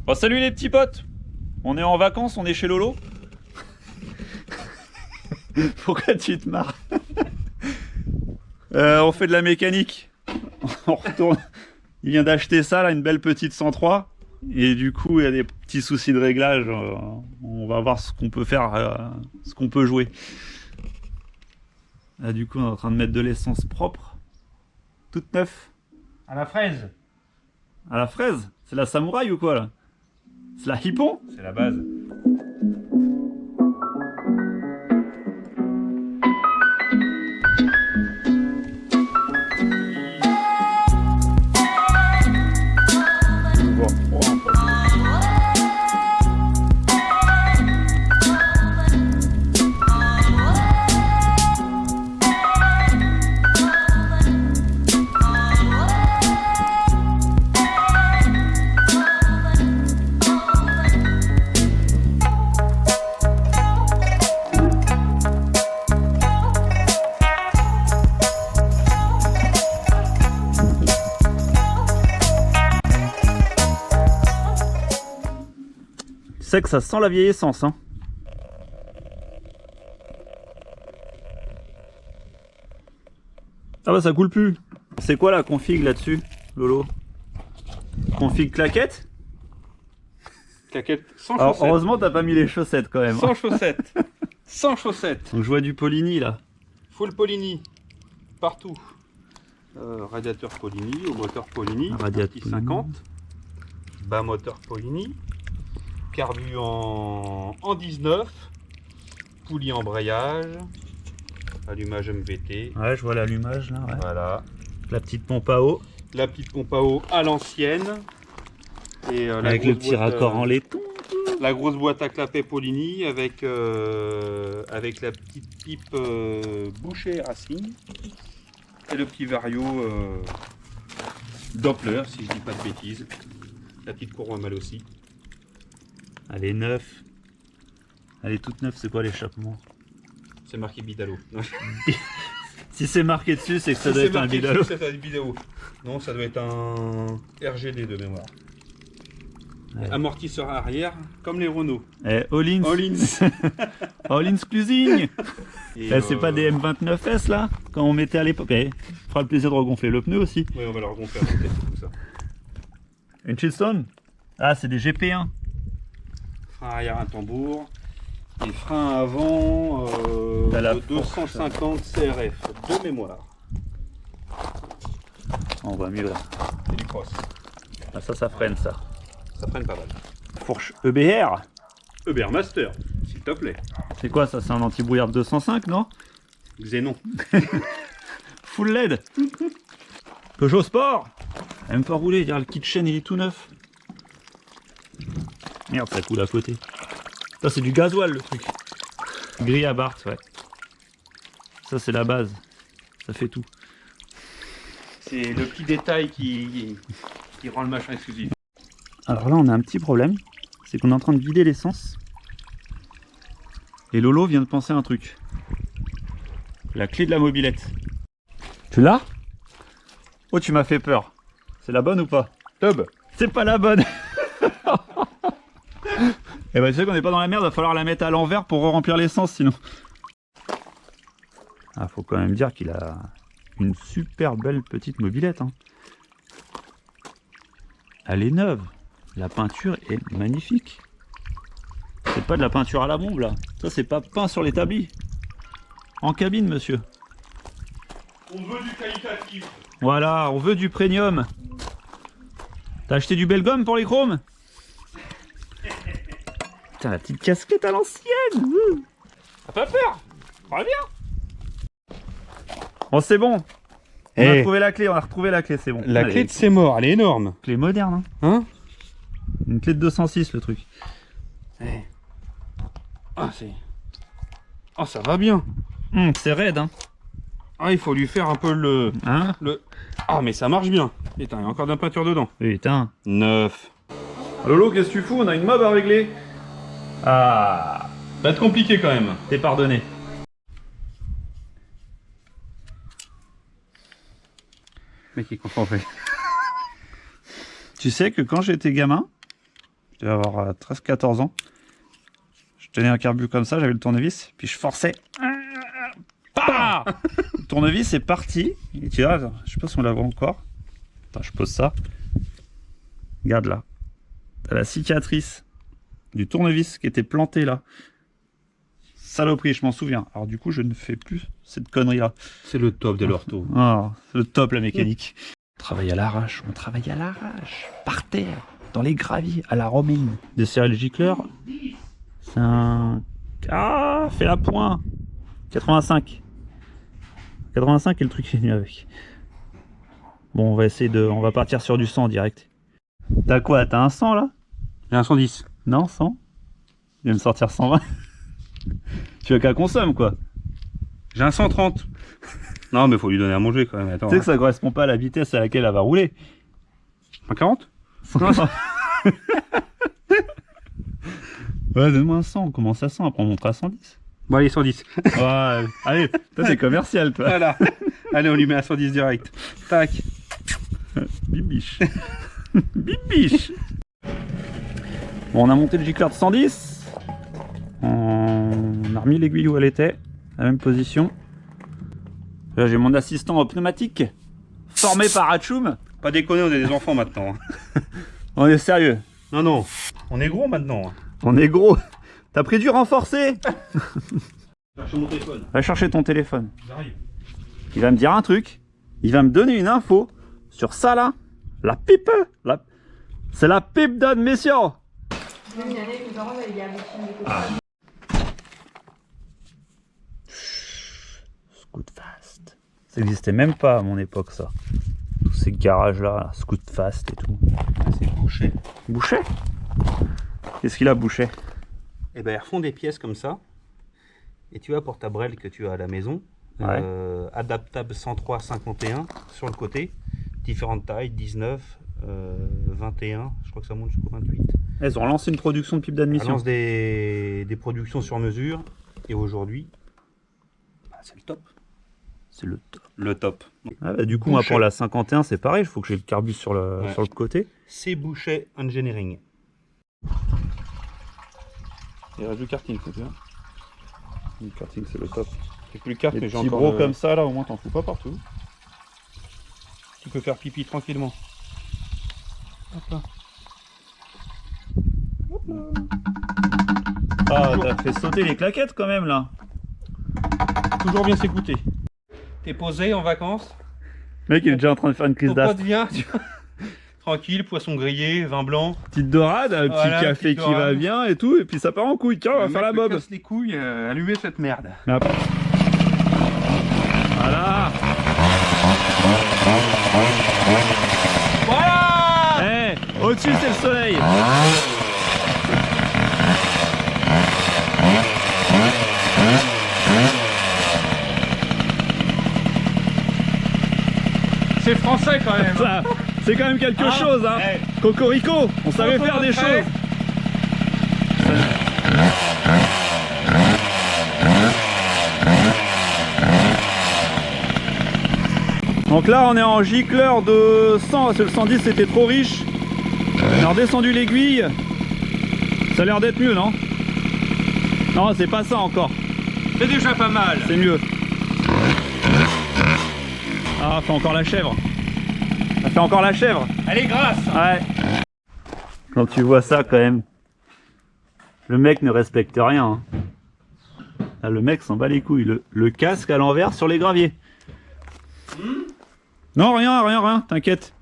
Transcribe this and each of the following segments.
Bon, salut les petits potes. On est en vacances, on est chez Lolo. Pourquoi tu te marres? On fait de la mécanique. On retourne. Il vient d'acheter ça, là, une belle petite 103. Et du coup, il y a des petits soucis de réglage. On va voir ce qu'on peut faire, ce qu'on peut jouer. Là, du coup, on est en train de mettre de l'essence propre. Toute neuve. À la fraise. À la fraise? C'est la samouraï ou quoi, là? C'est la hippon? C'est la base. Tu sais que ça sent la vieille essence, hein. Ah bah ça coule plus. C'est quoi la config là-dessus, Lolo? Config claquette? Claquette sans Alors, chaussettes. heureusement t'as pas mis les chaussettes quand même. Sans chaussettes. Sans chaussettes. Donc je vois du Polini là. Full Polini. Partout. Radiateur Polini, au moteur Polini. Radiateur partie 50. Bas moteur Polini. Carbu en 19. Poulie embrayage. Allumage MVT. Ouais, je vois l'allumage là. Ouais. Voilà. La petite pompe à eau. La petite pompe à eau à l'ancienne. Et la Avec le grosse petit boîte, raccord en laiton. la grosse boîte à clapet Polini avec la petite pipe Boucher Racing. Et le petit vario Doppler, si je dis pas de bêtises. La petite courroie mal aussi. Elle est neuve. Elle est toute neuve, c'est quoi l'échappement? C'est marqué Bidalo. Si c'est marqué dessus, c'est que ça Si doit c'est être un marqué Bidalo. dessus, c'est un Bidalo. Non, ça doit être un RGD de mémoire. Ouais. Amortisseur arrière, comme les Renault. Eh, All-in. All-in. All-in Clusing. Et, Eh, c'est pas des M29S là? Quand on mettait à l'époque. Eh, fera le plaisir de regonfler le pneu aussi. Oui, on va leur gonfler la tête, tout ça. Une Chillstone? Ah, c'est des GP1. Frein arrière un tambour. Et frein avant T'as la de 250 CRF de mémoire. On voit mieux là. C'est du cross. Ah, ça freine ça. Ça freine pas mal. Fourche EBR. EBR Master, s'il te plaît. C'est quoi ça? C'est un anti-brouillard de 205, non? Xénon. Full LED. Peugeot Sport. Elle a même pas roulé, le kit chaîne il est tout neuf. Merde, ça coule à côté. Ça c'est du gasoil le truc. Grille à Bart, ouais. Ça c'est la base. Ça fait tout. C'est le petit détail qui rend le machin exclusif. Alors là on a un petit problème. C'est qu'on est en train de vider l'essence. Et Lolo vient de penser à un truc. La clé de la mobilette. Tu l'as? Oh, tu m'as fait peur. C'est la bonne ou pas? Tub. C'est pas la bonne. Et bah tu sais qu'on n'est pas dans la merde, va falloir la mettre à l'envers pour remplir l'essence sinon. Ah, faut quand même dire qu'il a une super belle petite mobilette, hein. Elle est neuve. La peinture est magnifique. C'est pas de la peinture à la bombe là. Ça c'est pas peint sur l'établi. En cabine monsieur. On veut du qualitatif. Voilà, on veut du premium. T'as acheté du Belgum pour les chromes? Putain, la petite casquette à l'ancienne. T'as pas peur? Va bien. Bon, c'est bon. On Eh. a trouvé la clé, on a retrouvé la clé, c'est bon. La Allez, clé de ses morts, elle est énorme. clé moderne, hein. Hein? Une clé de 206 le truc. Eh. Ah, c'est... Ah, ça va bien. C'est raide, hein. Ah, il faut lui faire un peu le... Hein? Ah, mais ça marche bien. Putain, il y a encore de la peinture dedans. Putain. 9. Lolo, qu'est-ce que tu fous? On a une mob à régler. Ah, Va être compliqué quand même. t'es pardonné. Mec, il est concentré. Tu sais que quand j'étais gamin, Je devais avoir 13-14 ans. Je tenais un carbu comme ça, j'avais le tournevis, puis je forçais. Bah le tournevis est parti. Et tu vois, attends, je sais pas si on la voit encore. Attends, je pose ça. Regarde là. T'as la cicatrice du tournevis qui était planté là. Saloperie, je m'en souviens. Alors du coup, je ne fais plus cette connerie là. C'est le top de l'ortho. Ah, c'est le top la mécanique. On travaille à l'arrache, par terre, dans les graviers, à la romaine. Des céréales gicleurs, c'est un... Ah, fais la point 85. 85 et le truc est venu avec. Bon, on va essayer de... On va partir sur du 100 direct. T'as quoi? T'as un 100 là? J'ai un 110. Non, 100? Il va me sortir 120. Tu veux qu'elle consomme quoi? J'ai un 130. Non, mais faut lui donner à manger quand même. Attends. Tu sais que ça correspond pas à la vitesse à laquelle elle va rouler. Un 40? Ouais, donne-moi un 100, on commence à 100, après on monte à 110. Bon, allez, 110. Ouais, allez, toi t'es commercial toi. Voilà. Allez, on lui met à 110 direct. Tac. Bibiche. Bibiche. Bon, on a monté le gicleur de 110. On a remis l'aiguille où elle était, la même position. Là, j'ai mon assistant pneumatique, formé par Hachoum. Pas déconner, on est des enfants maintenant. On est sérieux. Non, non. On est gros maintenant. On est gros. T'as pris du renforcé? Cherche mon téléphone. Va chercher ton téléphone. J'arrive. Il va me dire un truc. Il va me donner une info sur ça là. La pipe. C'est la pipe d'Anne Messiaen. Scoot fast. Ça n'existait même pas à mon époque ça. Tous ces garages là, scoot fast et tout. C'est Boucher. Boucher? Qu'est-ce qu'il a Boucher? Eh ben, ils refont des pièces comme ça. Et tu vois, pour ta brelle que tu as à la maison, Ouais. adaptable 103, 51 sur le côté. Différentes tailles, 19, 21, je crois que ça monte jusqu'au 28. Elles ont lancé une production de pipes On d'admission. lance des productions sur mesure. Et aujourd'hui, bah, c'est le top. C'est le top. Le top. Ah bah, du coup, moi Boucher. pour la 51, c'est pareil. Il faut que j'ai le carbus sur le, Ouais. sur le côté. C'est Boucher Engineering. Il reste du karting, c'est bien. Le karting, c'est le top. C'est plus le carte, Les mais j'ai petits encore. bros comme ça, là, au moins, t'en fous pas partout. Tu peux faire pipi tranquillement. Hop là. Ah, t'as fait sauter les claquettes quand même, là. Toujours bien s'écouter. T'es posé en vacances. Le mec, il est déjà en train de faire une crise Ton pote d'asthme. vient, tu vois. Tranquille, poisson grillé, vin blanc. Petite dorade, un petit Voilà, café petite qui va dorade. bien et tout, et puis ça part en couille. Tiens, on va Le faire la mec me bob. casse les couilles, allumez cette merde. Mais après- Voilà. Voilà. Eh, au-dessus, c'est le soleil. C'est français quand même. Ça, c'est quand même quelque Ah, chose, hein. eh. Cocorico, on savait faire des après. choses. Donc là, on est en gicleur de 100, parce que le 110 c'était trop riche. On a redescendu l'aiguille. Ça a l'air d'être mieux, non? Non, c'est pas ça encore. C'est déjà pas mal. C'est mieux. Ah, fait encore la chèvre. Ça fait encore la chèvre. Elle est grasse. Ouais. Quand tu vois ça, quand même, le mec ne respecte rien. Hein. Là, le mec s'en bat les couilles. Le casque à l'envers sur les graviers. Non, rien, t'inquiète.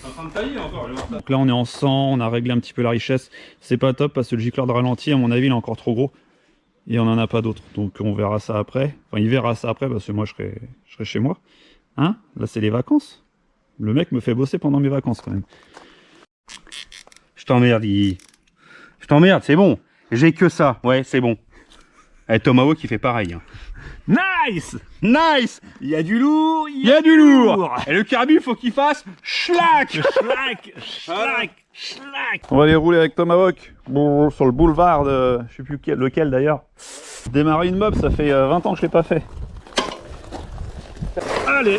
C'est en train de tailler encore. Donc là, on est en 100, on a réglé un petit peu la richesse. C'est pas top parce que le gicleur de ralenti, à mon avis, il est encore trop gros. Et on en a pas d'autres. Donc on verra ça après. Enfin, il verra ça après parce que moi, je serai chez moi. Hein? Là, c'est les vacances. Le mec me fait bosser pendant mes vacances quand même. Je t'emmerde, Guy. Je t'emmerde, c'est bon. J'ai que ça. Ouais, c'est bon. Et Tomahawk qui fait pareil. Hein. Nice! Nice. Il y a du lourd, Il y a du lourd. Et le carbu, faut qu'il fasse schlack. Schlack, schlack, schlack. On va aller rouler avec Tomahawk sur le boulevard de... Je sais plus lequel d'ailleurs. Démarrer une mob, ça fait 20 ans que je l'ai pas fait. Allez.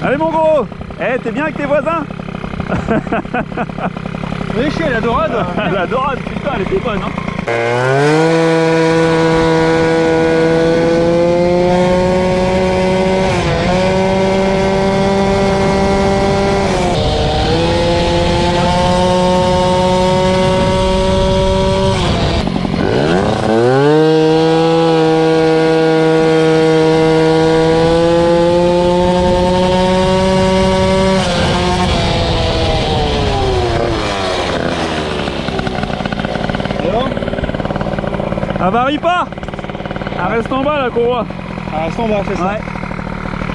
Allez mon gros. Eh, t'es bien avec tes voisins? Oui, chez la dorade. La dorade, putain, elle était bonne, hein. Avarie pas! Elle reste en bas la courroie. Ah, reste en bas, c'est ça. Ouais.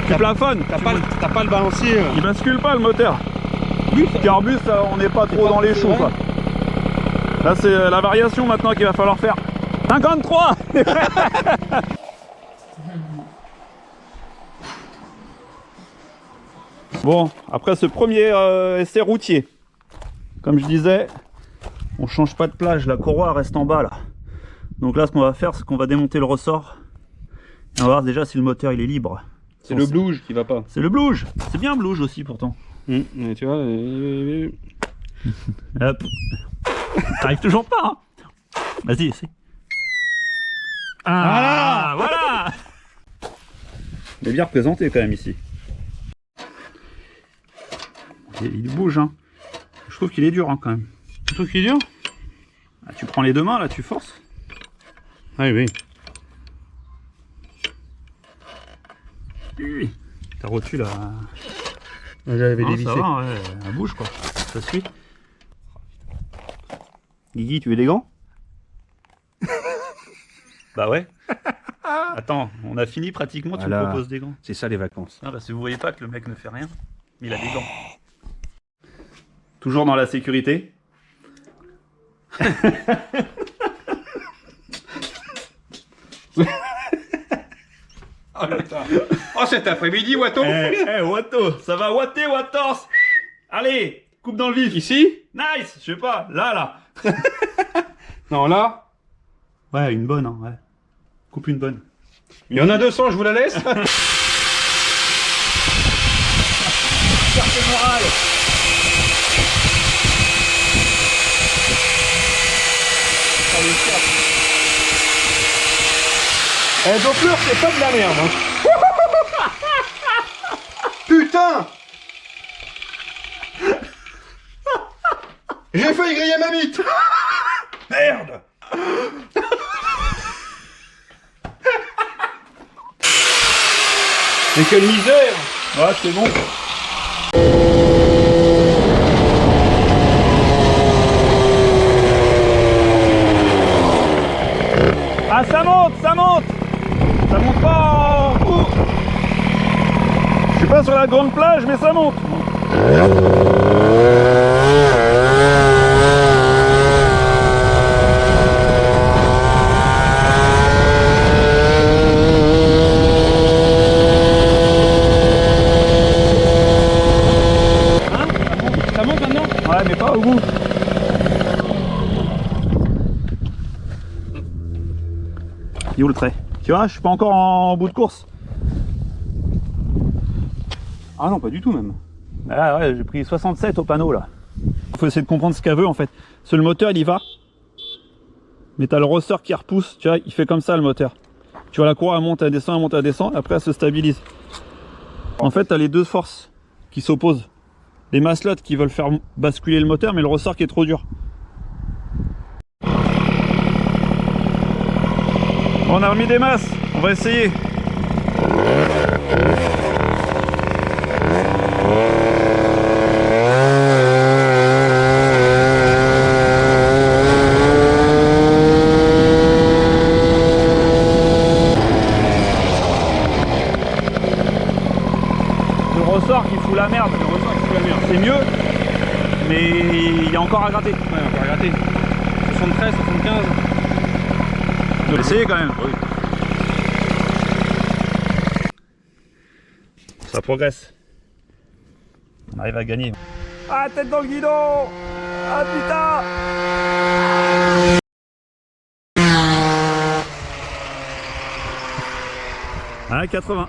Tu plafonnes. T'as pas le balancier. Il bascule pas le moteur. Carbus, on n'est pas trop dans les choux quoi. Là c'est la variation maintenant qu'il va falloir faire. 53. Bon, après ce premier essai routier, comme je disais, on change pas de plage, la courroie reste en bas là. Donc là ce qu'on va faire, c'est qu'on va démonter le ressort et on va voir déjà si le moteur il est libre. C'est le blouge qui va pas. C'est le blouge. C'est bien blouge aussi pourtant. Mais tu vois. Hop. T'arrives toujours pas, hein. Vas-y, essaye. Ah, voilà. Il est bien représenté quand même ici. Il bouge, hein. Je trouve qu'il est dur, hein, quand même. Tu trouves qu'il est dur? Ah, tu prends les deux mains, là, tu forces. Ah oui. Oui. T'as reçu là. J'avais dévissé. Ça va, ouais, elle bouge quoi. Ça suit. Guigui, tu veux des gants? Bah ouais. Attends, on a fini pratiquement, tu me proposes des gants. C'est ça les vacances. Ah, parce que vous voyez pas que le mec ne fait rien, mais il a des gants. Toujours dans la sécurité. Oh putain. Oh cet après-midi, Watto. Watto, ça va Watté, Wattos. Allez, coupe dans le vif. Ici? Nice, je sais pas, là. Non, là. Ouais, une bonne, hein, ouais. Coupe une bonne. Il y en a 200, je vous la laisse. Carte morale. Doppler, c'est pas de la merde. Hein. Putain. J'ai failli griller ma bite. Merde. Mais quelle misère. Ouais, c'est bon. Ah, ça monte. Ça monte pas en haut. Je suis pas sur la grande plage, mais ça monte. Ça monte maintenant? Ouais, mais pas au bout. Il est où le trait? Tu vois, je suis pas encore en bout de course. Ah non, pas du tout même. Ah ouais, j'ai pris 67 au panneau là. Il faut essayer de comprendre ce qu'elle veut en fait. C'est le moteur, il y va. Mais t'as le ressort qui repousse, tu vois, il fait comme ça le moteur. Tu vois, la courroie elle monte, elle descend, après elle se stabilise. En fait, t'as les deux forces qui s'opposent. Les maslottes qui veulent faire basculer le moteur, mais le ressort qui est trop dur. On a remis des masses, on va essayer. Le ressort qui fout la merde, c'est mieux, mais il y a encore à gratter. Ouais, on va gratter. 73, 75. On va essayer quand même. Oui. Ça progresse. On arrive à gagner. Ah, tête dans le guidon! Ah putain! Ah, 80.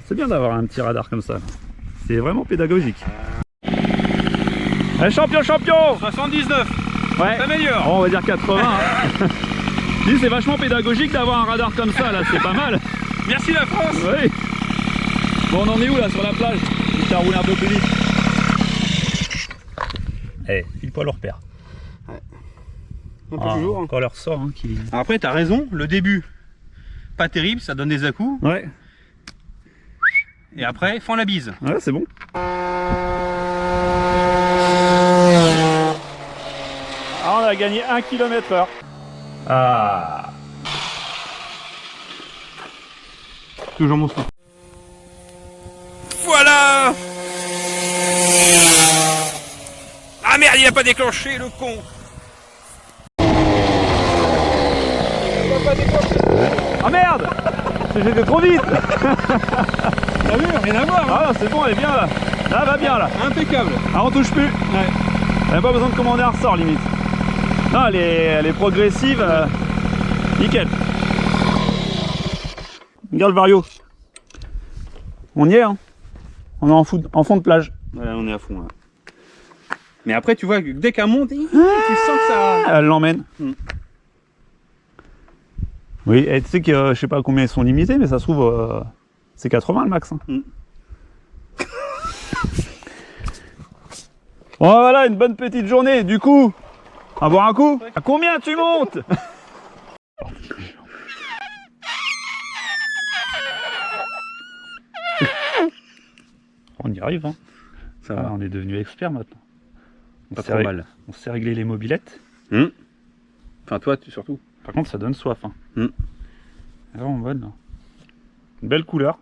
C'est bien d'avoir un petit radar comme ça. C'est vraiment pédagogique. Allez, champion 79. Ouais. S'améliore. Bon, on va dire 80. Hein. Si, c'est vachement pédagogique d'avoir un radar comme ça, là, c'est pas mal. Merci la France. Oui. Bon, on en est où là sur la plage? Il t'a roulé un peu plus vite. Eh, pile poil au repère. Un peu toujours. Encore leur sort hein, qui. Après, t'as raison, le début, pas terrible, ça donne des à-coups. Ouais. Et après, ils font la bise. Ouais, c'est bon. Ah, on a gagné 1 km/h. Ah. Toujours mon souffle. Voilà. Ah merde, il a pas déclenché, le con. Ah merde! J'étais trop vite! T'as vu, rien à voir. Ah c'est bon, elle est bien là. Là, va bien là. Impeccable. Ah, on touche plus. Ouais. Elle n'a pas besoin de commander un ressort limite. Non, elle est progressive. Nickel. Regarde le Vario. On y est, hein. On est en fond de plage. Voilà, on est à fond là. Mais après, tu vois, dès qu'elle monte, tu sens que ça. Elle l'emmène. Mm. Oui, et tu sais que je sais pas combien ils sont limités, mais ça se trouve c'est 80 le max. Hein. Mm. Bon voilà, une bonne petite journée. Du coup, à boire un coup. À combien tu montes? On y arrive, hein. Ça va. On est devenu expert maintenant. Pas trop mal. On sait régler les mobilettes. Enfin, toi, surtout. Par contre, ça donne soif. Hein. C'est vraiment bonne. Là. Une belle couleur.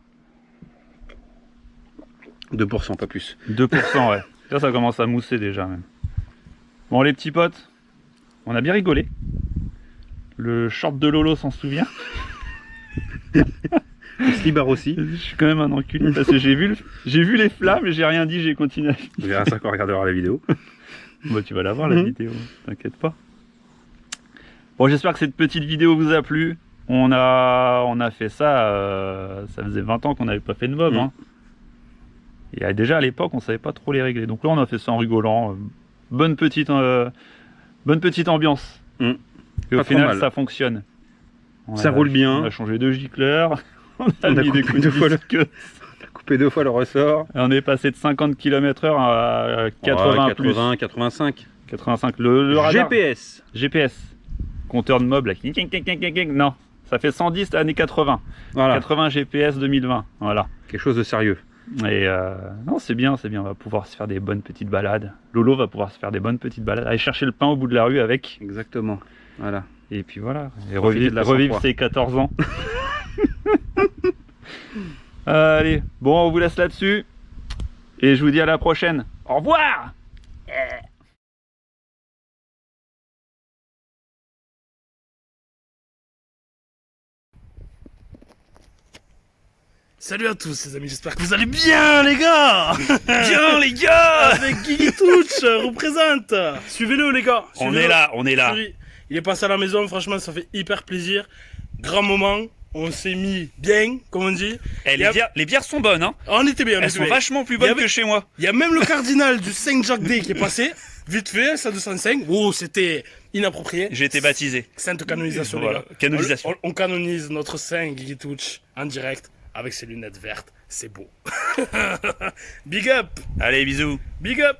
2%, pas plus. 2%, ouais. Là, ça commence à mousser déjà même. Bon, les petits potes, on a bien rigolé. Le short de Lolo s'en souvient. Le slibard aussi. Je suis quand même un enculé parce que j'ai vu les flammes et j'ai rien dit, j'ai continué. On verra ça quand on regardera la vidéo. Bah, tu vas la voir la vidéo, t'inquiète pas. Bon, j'espère que cette petite vidéo vous a plu. On a fait ça, ça faisait 20 ans qu'on n'avait pas fait de mob. Hein. Et déjà à l'époque, on savait pas trop les régler. Donc là, on a fait ça en rigolant. Bonne petite ambiance. Et au final, ça fonctionne. Ça roule bien. On a changé de gicleur. On a mis des coups de disque. On a coupé 2 fois le ressort. Et on est passé de 50 km/h à 80 plus. 85. 85. Le radar. GPS. Compteur de mob là. Non, ça fait 110 années 80. Voilà. 80 GPS 2020. Voilà. Quelque chose de sérieux. Et non, c'est bien. On va pouvoir se faire des bonnes petites balades. Lolo va pouvoir se faire des bonnes petites balades. Aller chercher le pain au bout de la rue avec. Exactement. Voilà. Et puis voilà. Et Revivre revivre ses 14 ans. Allez, bon, on vous laisse là-dessus. Et je vous dis à la prochaine. Au revoir! Salut à tous les amis, j'espère que vous allez bien les gars. Bien les gars! Avec Guigui Touch représente. Suivez-le les gars. On est là. Il est passé à la maison, franchement ça fait hyper plaisir. Grand moment, on s'est mis bien, comme on dit. Eh, les bières sont bonnes, hein. On était bien, Elles sont vachement plus bonnes que chez moi. Il y a même le cardinal du Saint-Jacques-Day qui est passé, vite fait, ça 205. Oh, c'était inapproprié. J'ai été baptisé. Sainte canonisation Voilà, les gars. canonisation. On canonise notre Saint Guigui Touch en direct avec ses lunettes vertes, c'est beau. Big up. Allez, bisous. Big up.